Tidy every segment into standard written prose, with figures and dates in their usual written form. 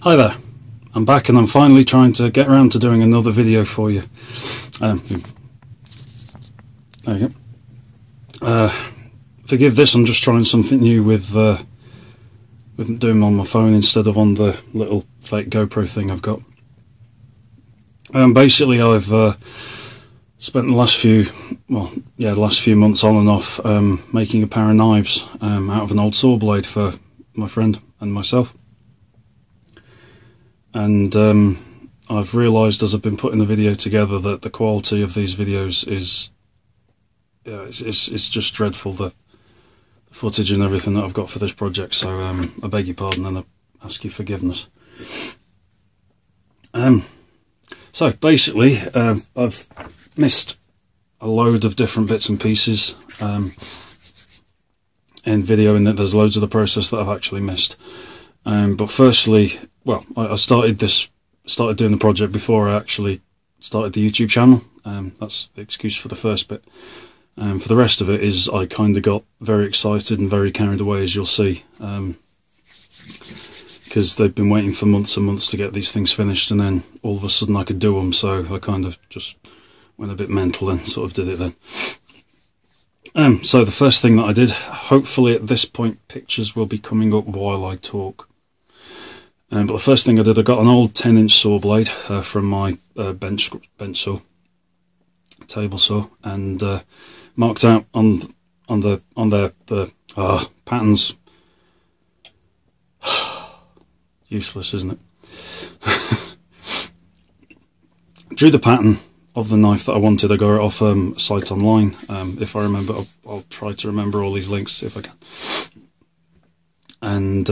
Hi there, I'm back and I'm finally trying to get around to doing another video for you. There you go. Forgive this, I'm just trying something new with doing them on my phone instead of on the little fake GoPro thing I've got. Basically I've spent the last few months on and off making a pair of knives out of an old saw blade for my friend and myself. And I've realised as I've been putting the video together that the quality of these videos is it's just dreadful, the footage and everything that I've got for this project, so I beg your pardon and I ask your forgiveness. So basically I've missed a load of different bits and pieces in video, in that there's loads of the process that I've actually missed. But firstly, well, I started doing the project before I actually started the YouTube channel. That's the excuse for the first bit. For the rest of it is I kind of got very excited and very carried away, as you'll see, because they've been waiting for months and months to get these things finished, and then all of a sudden I could do them, so I kind of just went a bit mental and sort of did it then. So the first thing that I did, hopefully at this point pictures will be coming up while I talk. But the first thing I did, I got an old 10-inch saw blade from my bench saw, table saw, and marked out on the patterns. Useless, isn't it? Drew the pattern of the knife that I wanted. I got it off a site online. If I remember, I'll try to remember all these links if I can. And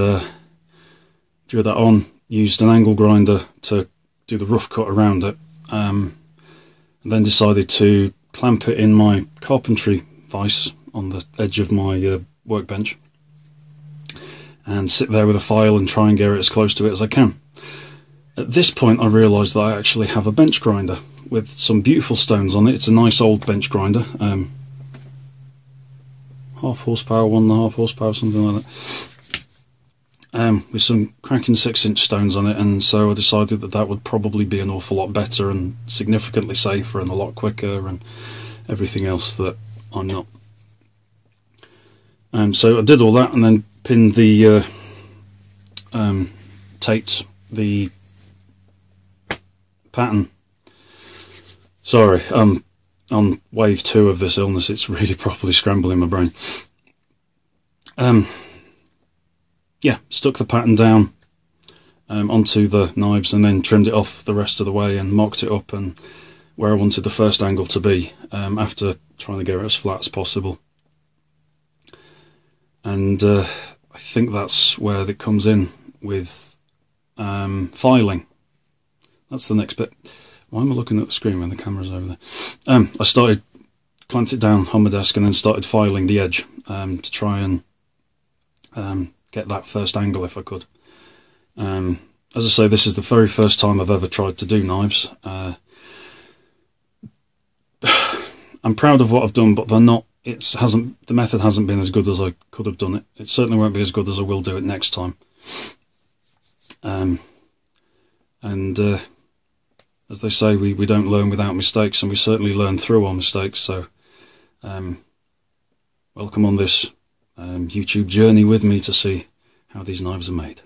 drew that on, used an angle grinder to do the rough cut around it, and then decided to clamp it in my carpentry vise on the edge of my workbench and sit there with a file and try and get it as close to it as I can. At this point I realised that I actually have a bench grinder with some beautiful stones on it. It's a nice old bench grinder, half horsepower, 1.5 horsepower, something like that. With some cracking 6-inch stones on it, and so I decided that that would probably be an awful lot better and significantly safer and a lot quicker and everything else that I'm not. So I did all that and then pinned the taped the pattern. Sorry, on wave 2 of this illness, it's really properly scrambling my brain. Yeah, stuck the pattern down onto the knives and then trimmed it off the rest of the way and mocked it up and where I wanted the first angle to be, after trying to get it as flat as possible. And I think that's where it comes in with filing. That's the next bit. Why am I looking at the screen when the camera's over there? I clamped it down on my desk and then started filing the edge to try and get that first angle if I could. As I say, this is the very first time I've ever tried to do knives. I'm proud of what I've done, but they're not. The method hasn't been as good as I could have done it. It certainly won't be as good as I will do it next time. As they say, we don't learn without mistakes, and we certainly learn through our mistakes. So, welcome on this YouTube journey with me to see how these knives are made.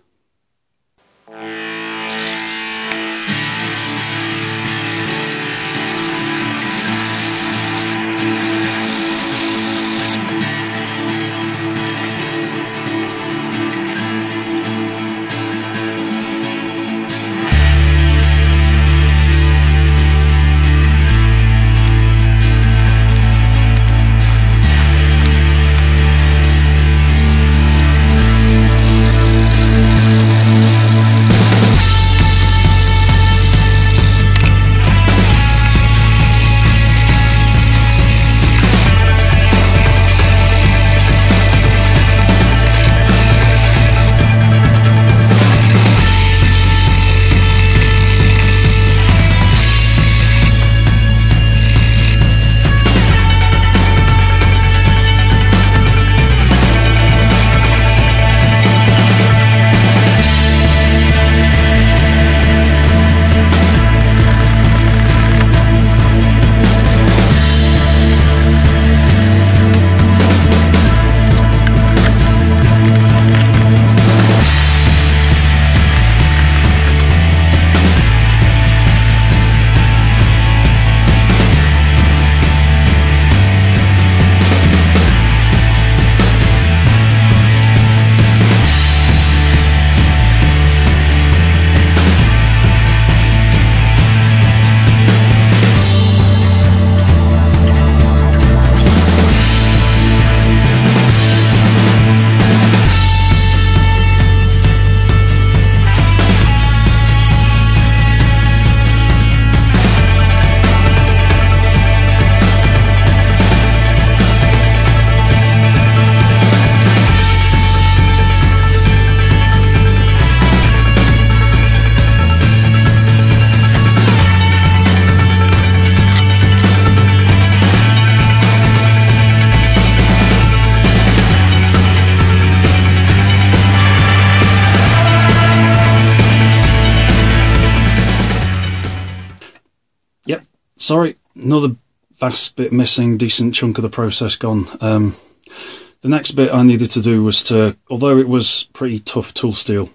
Sorry, another vast bit missing, decent chunk of the process gone. The next bit I needed to do was to, although it was pretty tough tool steel,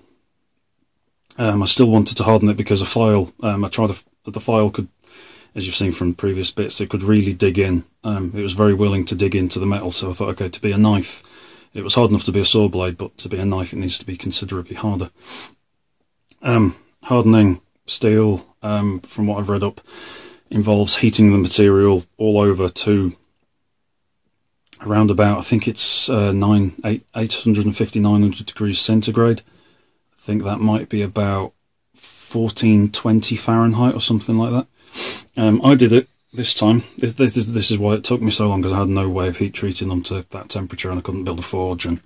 I still wanted to harden it because a file, the file could, as you've seen from previous bits, it could really dig in. It was very willing to dig into the metal, so I thought, okay, to be a knife, it was hard enough to be a saw blade, but to be a knife it needs to be considerably harder. Hardening steel, from what I've read up, involves heating the material all over to around about, I think it's 850, 900 degrees centigrade. I think that might be about 1420 Fahrenheit or something like that. I did it this time. This is why it took me so long, because I had no way of heat treating them to that temperature, and I couldn't build a forge and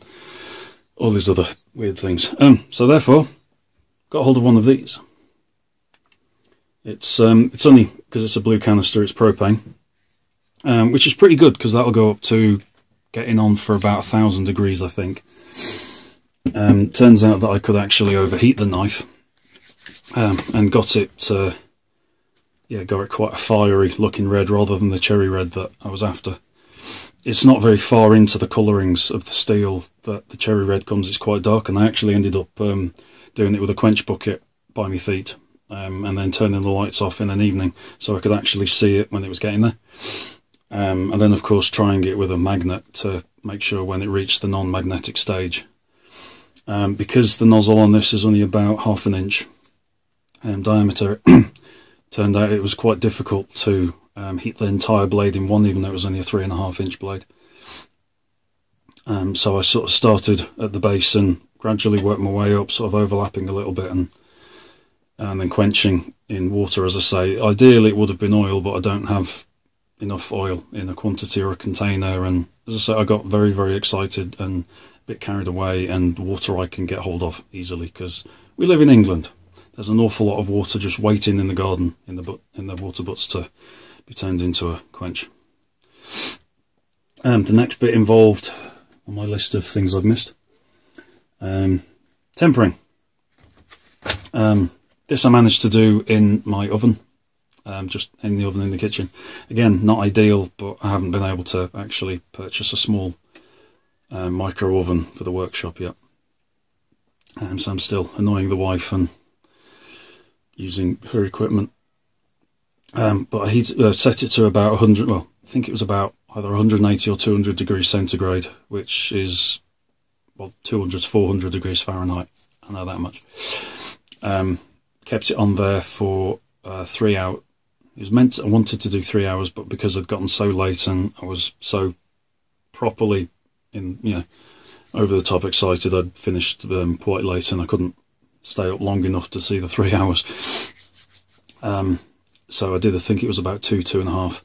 all these other weird things. So therefore, got hold of one of these. It's only, because it's a blue canister, it's propane, which is pretty good, because that'll go up to getting on for about 1000 degrees, I think. Turns out that I could actually overheat the knife, and got it quite a fiery looking red rather than the cherry red that I was after. It's not very far into the colourings of the steel that the cherry red comes. It's quite dark, and I actually ended up doing it with a quench bucket by my feet, and then turning the lights off in an evening so I could actually see it when it was getting there. And then of course trying it with a magnet to make sure when it reached the non-magnetic stage. Because the nozzle on this is only about 1/2 inch diameter, turned out it was quite difficult to heat the entire blade in one, even though it was only a 3.5 inch blade. So I sort of started at the base and gradually worked my way up, sort of overlapping a little bit, and then quenching in water, as I say. Ideally it would have been oil, but I don't have enough oil in a quantity or a container, and as I say, I got very, very excited and a bit carried away, and water I can get hold of easily, because we live in England. There's an awful lot of water just waiting in the garden, in the water butts, to be turned into a quench. The next bit involved, on my list of things I've missed, tempering. This I managed to do in my oven, just in the oven in the kitchen. Again, not ideal, but I haven't been able to actually purchase a small micro oven for the workshop yet. So I'm still annoying the wife and using her equipment. But I set it to about 100, well, I think it was about either 180 or 200 degrees centigrade, which is, well, 200 to 400 degrees Fahrenheit. I know that much. Kept it on there for 3 hours. It was I wanted to do 3 hours, but because I'd gotten so late and I was so properly over the top excited, I'd finished quite late and I couldn't stay up long enough to see the 3 hours. So I did, I think it was about 2.5,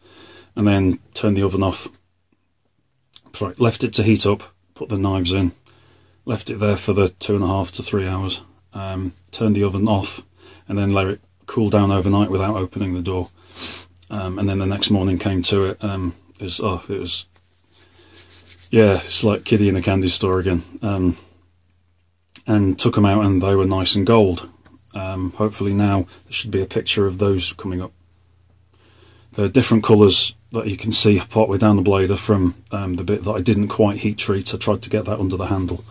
and then turned the oven off. Sorry, left it to heat up, put the knives in, left it there for the 2.5 to 3 hours, turned the oven off, and then let it cool down overnight without opening the door. And then the next morning came to it. It's like Kiddie in a candy store again. And took them out, and they were nice and gold. Hopefully now there should be a picture of those coming up. The different colours that you can see partway down the blade are from the bit that I didn't quite heat treat. I tried to get that under the handle.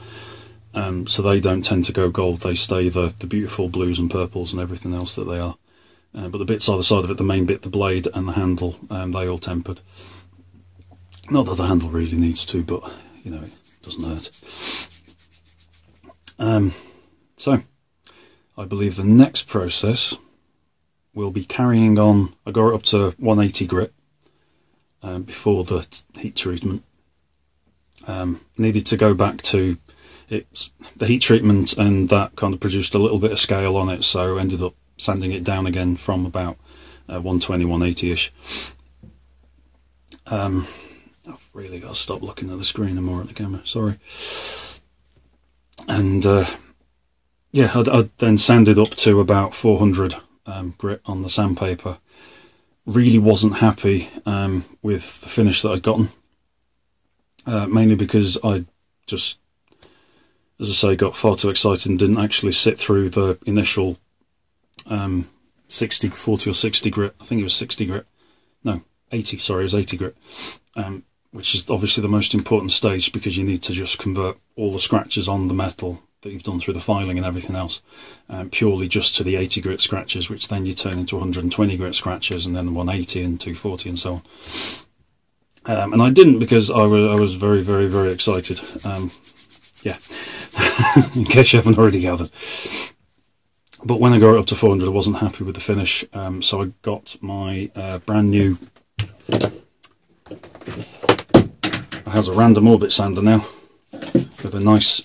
So they don't tend to go gold, they stay the beautiful blues and purples and everything else that they are. But the bits either side of it, the main bit, the blade and the handle, they all tempered. Not that the handle really needs to, but it doesn't hurt. So I believe the next process will be carrying on. I got it up to 180 grit before the heat treatment. Needed to go back to the heat treatment, and that kind of produced a little bit of scale on it, so ended up sanding it down again from about 120, 180-ish. I've really got to stop looking at the screen and more at the camera, sorry. And I then sanded up to about 400 grit on the sandpaper. Really wasn't happy with the finish that I'd gotten, mainly because I just, as I say, got far too excited and didn't actually sit through the initial 40 or 60 grit. I think it was 60 grit 80 grit, which is obviously the most important stage, because you need to just convert all the scratches on the metal that you've done through the filing and everything else, purely just to the 80 grit scratches, which then you turn into 120 grit scratches, and then 180 and 240 and so on. And I didn't, because I was very, very, very excited. Yeah, in case you haven't already gathered. But when I got it up to 400, I wasn't happy with the finish, so I got my brand new. It has a random orbit sander now, with a nice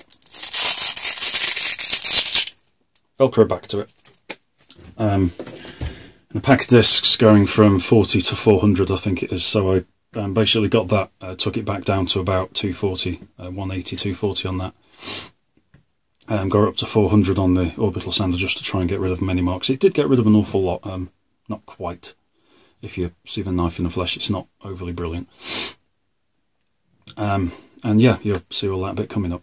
Velcro back to it. And a pack of discs going from 40 to 400, I think it is. So I basically got that, took it back down to about 240, 180, 240 on that. Got up to 400 on the orbital sander just to try and get rid of many marks. It did get rid of an awful lot, not quite. If you see the knife in the flesh, it's not overly brilliant. And yeah, you'll see all that bit coming up.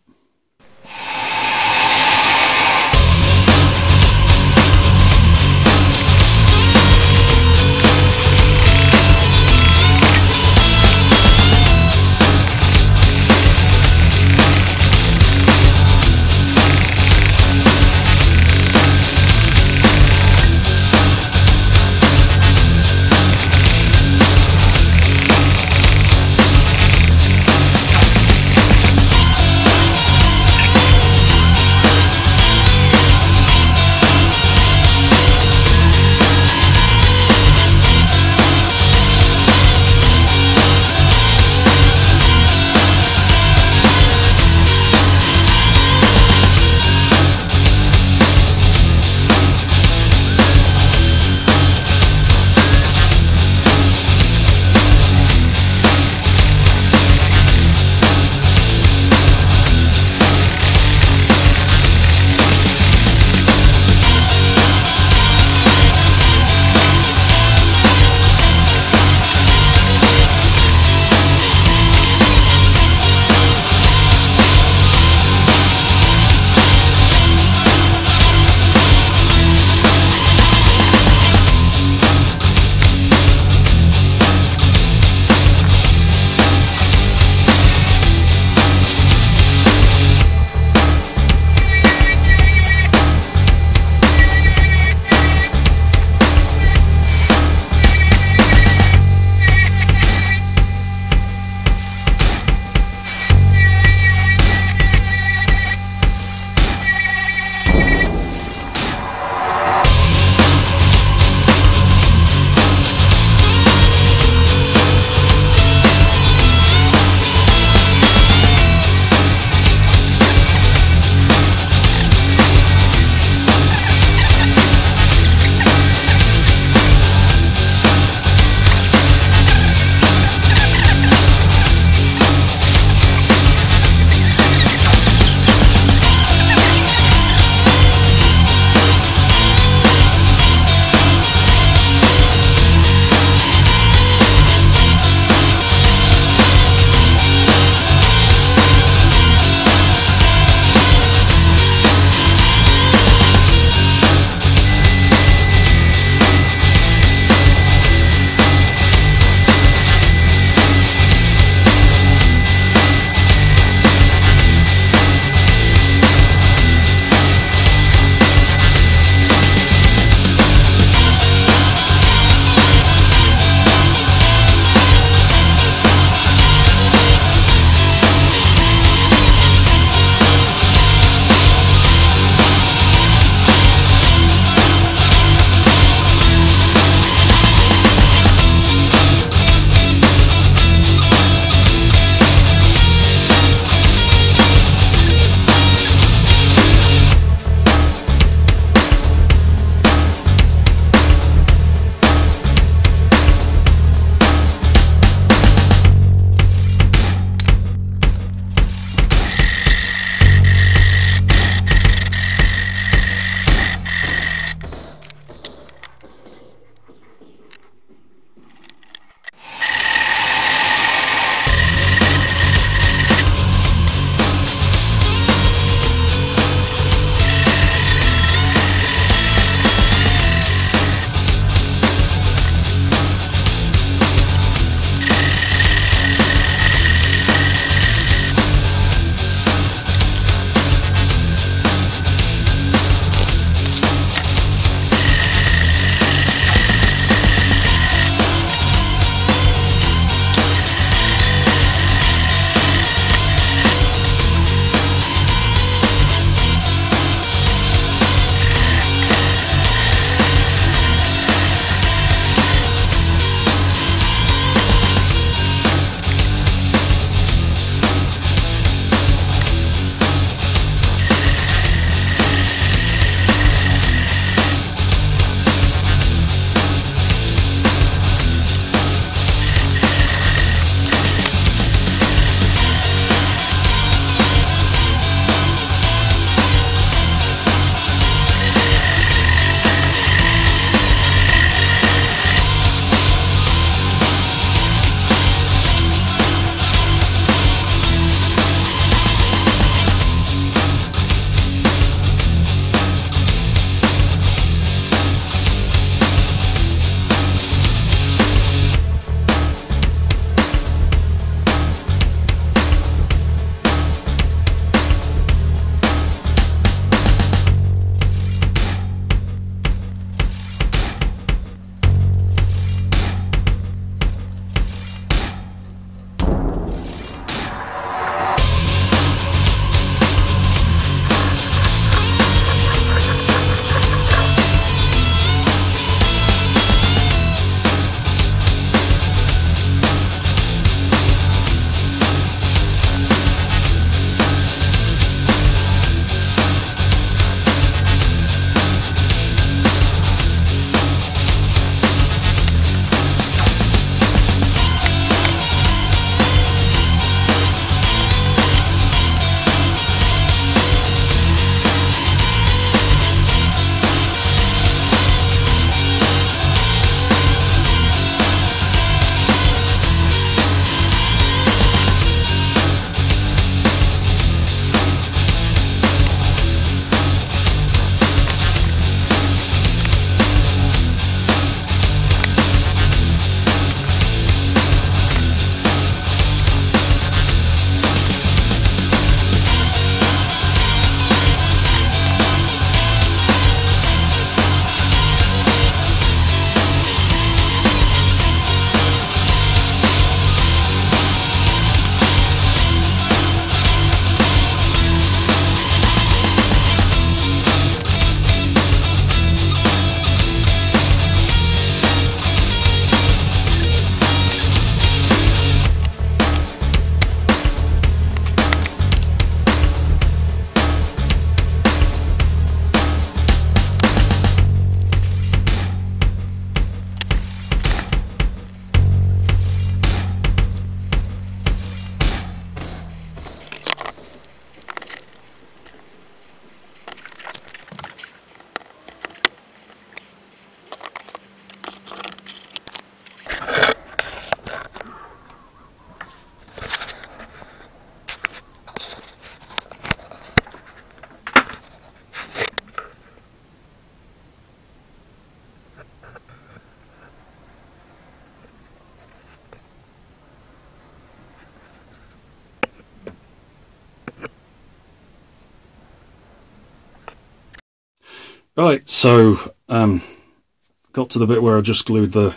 Right, so got to the bit where I just glued the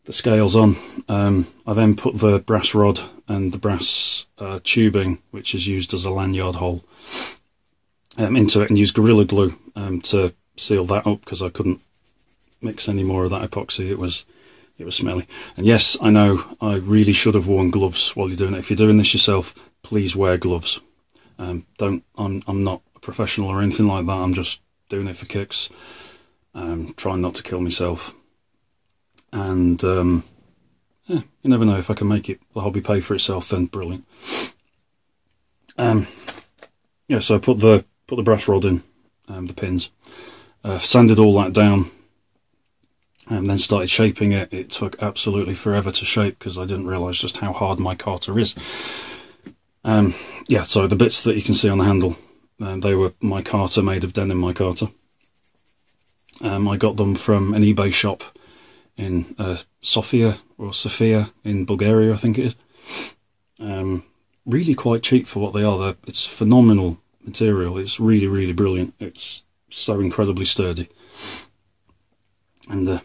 scales on. I then put the brass rod and the brass tubing, which is used as a lanyard hole, into it, and used Gorilla Glue to seal that up because I couldn't mix any more of that epoxy. It was smelly. And yes, I know I really should have worn gloves while you're doing it. If you're doing this yourself, please wear gloves. I'm not a professional or anything like that. I'm just doing it for kicks. Trying not to kill myself. And yeah, you never know, if I can make the hobby pay for itself, then brilliant. Yeah, so I put the brass rod in, the pins, sanded all that down, and then started shaping it. It took absolutely forever to shape because I didn't realise just how hard my carter is. Yeah, so the bits that you can see on the handle, they were my carter, made of denim micarta. I got them from an eBay shop in Sofia in Bulgaria, I think it is. Really quite cheap for what they are. It's phenomenal material. It's really, really brilliant. It's so incredibly sturdy. And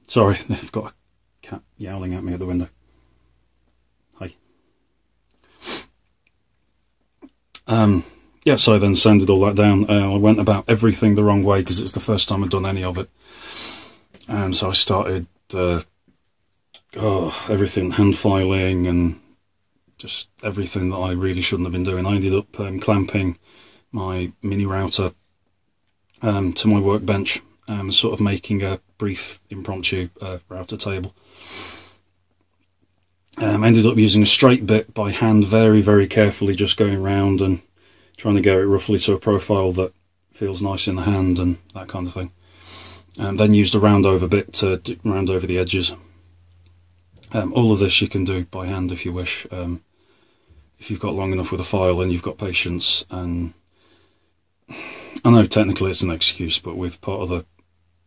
sorry, they've got a cat yowling at me at the window. Hi. Yeah, so I then sanded all that down. I went about everything the wrong way because it was the first time I'd done any of it. So I started everything, hand filing and just everything that I really shouldn't have been doing. I ended up clamping my mini router to my workbench, sort of making a brief impromptu router table. Ended up using a straight bit by hand, very, very carefully, just going around and trying to get it roughly to a profile that feels nice in the hand and that kind of thing. And then used a round over bit to round over the edges. All of this you can do by hand if you wish, if you've got long enough with a file and you've got patience. And I know technically it's an excuse, but with part of the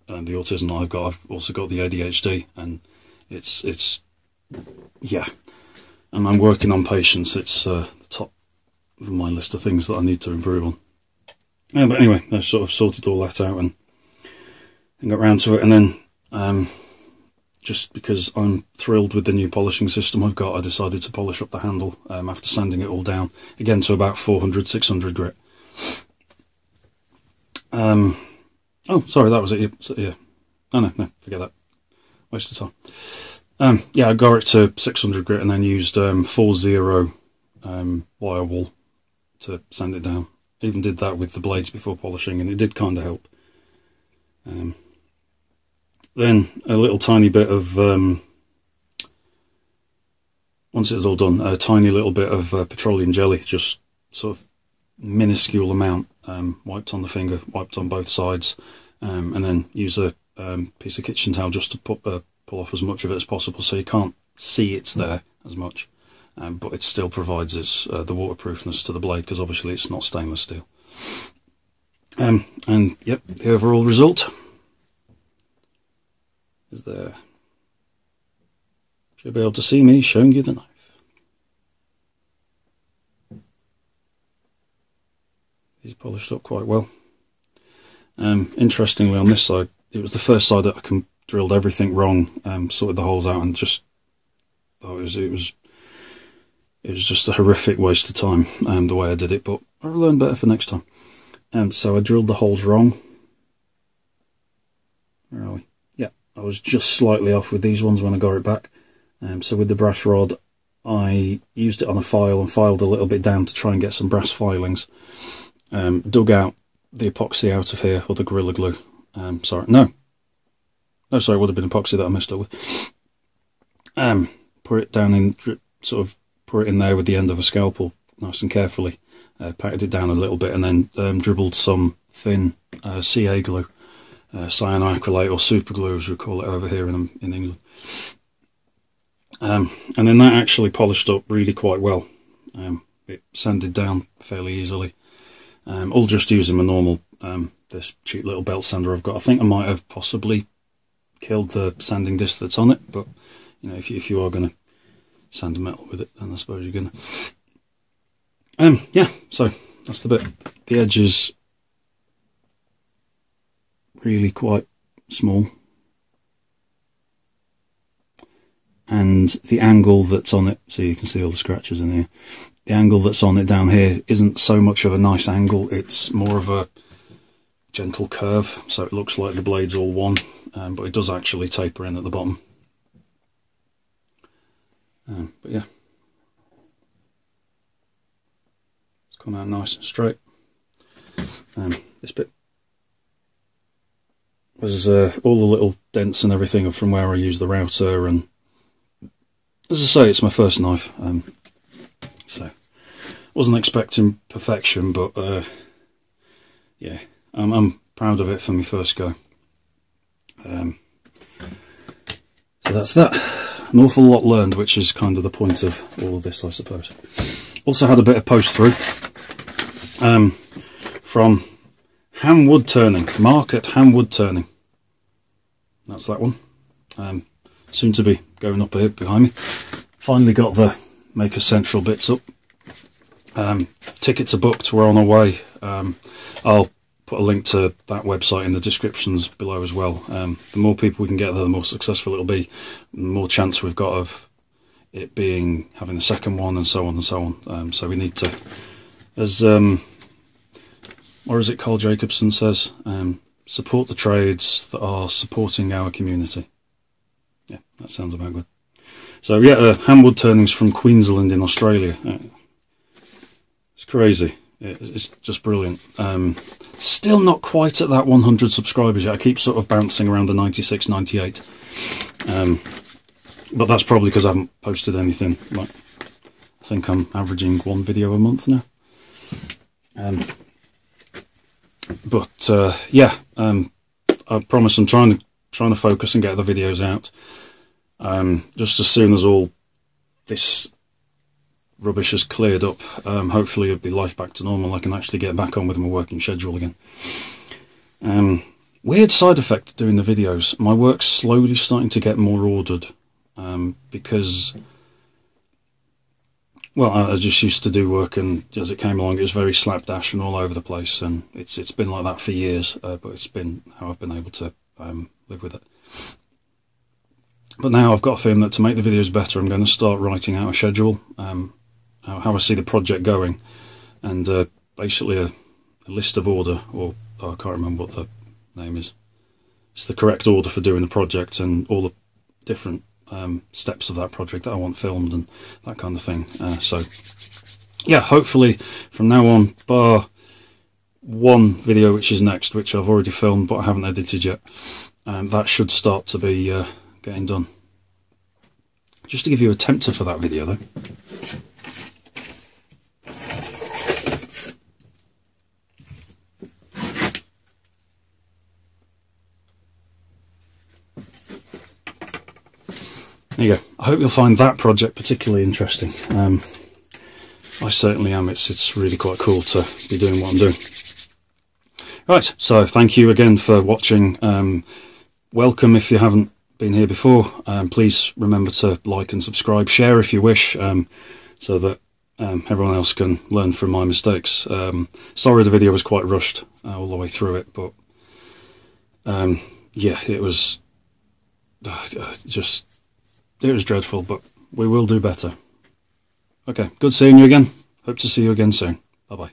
autism that I've got, I've also got the ADHD, and it's yeah, and I'm working on patience. It's the top of my list of things that I need to improve on. Yeah, but anyway, I sort of sorted all that out and got round to it, and then just because I'm thrilled with the new polishing system I've got, I decided to polish up the handle after sanding it all down, again to about 400, 600 grit. Oh, sorry, that was it. Yeah. Oh, no, forget that. Waste of time. Yeah, I got it to 600 grit and then used 4-0 wire wool to sand it down. Even did that with the blades before polishing, and it did kind of help. Then a little tiny bit of, once it was all done, a tiny little bit of petroleum jelly, just sort of minuscule amount, wiped on the finger, wiped on both sides, and then use a piece of kitchen towel just to pull off as much of it as possible, so you can't see it's there as much, but it still provides the waterproofness to the blade, because obviously it's not stainless steel. And yep, the overall result is there. Should be able to see me showing you the knife. He's polished up quite well. Interestingly, on this side, it was the first side that I drilled everything wrong, sorted the holes out, and just it was just a horrific waste of time the way I did it. But I'll learn better for next time. So I drilled the holes wrong. Where are we? Yeah, I was just slightly off with these ones when I got it back. So with the brass rod, I used it on a file and filed a little bit down to try and get some brass filings. Dug out the epoxy out of here, or the Gorilla Glue. Sorry, no, sorry, it would have been epoxy that I messed up with. Put it down in, sort of put it in there with the end of a scalpel, nice and carefully. Patted it down a little bit, and then dribbled some thin CA glue, cyanoacrylate, or super glue as we call it over here in England. And then that actually polished up really quite well. It sanded down fairly easily. All just using my normal, this cheap little belt sander I've got. I think I might have possibly killed the sanding disc that's on it, but you know, if you are going to sand a metal with it, then I suppose you're going to. Yeah, so that's the bit. The edges really quite small, and the angle that's on it, so you can see all the scratches in here, the angle that's on it down here isn't so much of a nice angle, it's more of a gentle curve, so it looks like the blade's all one, but it does actually taper in at the bottom. But yeah, it's come out nice and straight. This bit, there's all the little dents and everything from where I use the router, and as I say, it's my first knife, so wasn't expecting perfection, but yeah, I'm proud of it for my first go. So that's that. An awful lot learned, which is kind of the point of all of this, I suppose. Also had a bit of post through from Ham Wood Turning, Mark at Ham Wood Turning. That's that one. Soon to be going up here behind me. Finally got the Maker Central bits up. Tickets are booked, we're on our way. I'll put a link to that website in the descriptions below as well. The more people we can get there, the more successful it'll be, the more chance we've got of it being, having the second one, and so on and so on. So we need to, as or as it Carl Jacobson says, support the trades that are supporting our community. Yeah, that sounds about good. So yeah, Ham Wood Turning's from Queensland in Australia. It's crazy. It's just brilliant. Still not quite at that 100 subscribers yet. I keep sort of bouncing around the 96, 98. But that's probably because I haven't posted anything. Like, I think I'm averaging one video a month now. Yeah, I promise I'm trying to focus and get the videos out. Just as soon as all this rubbish has cleared up, hopefully it'll be life back to normal. I can actually get back on with my working schedule again. Weird side effect doing the videos. My work's slowly starting to get more ordered, because, well, I just used to do work, and as it came along, it was very slapdash and all over the place, and it's been like that for years, but it's been how I've been able to live with it. But now I've got a feeling that to make the videos better, I'm going to start writing out a schedule, how I see the project going, and basically a list of order, or I can't remember what the name is. It's the correct order for doing the project and all the different steps of that project that I want filmed and that kind of thing. So yeah, hopefully from now on, bar one video which is next, which I've already filmed but I haven't edited yet, that should start to be getting done. Just to give you a tempter for that video though. There you go. I hope you'll find that project particularly interesting. I certainly am. It's really quite cool to be doing what I'm doing. Right, so thank you again for watching. Welcome if you haven't been here before. Please remember to like and subscribe, share if you wish, so that everyone else can learn from my mistakes. Sorry the video was quite rushed all the way through it, but yeah, it was it was dreadful, but we will do better. Okay, good seeing you again. Hope to see you again soon. Bye-bye.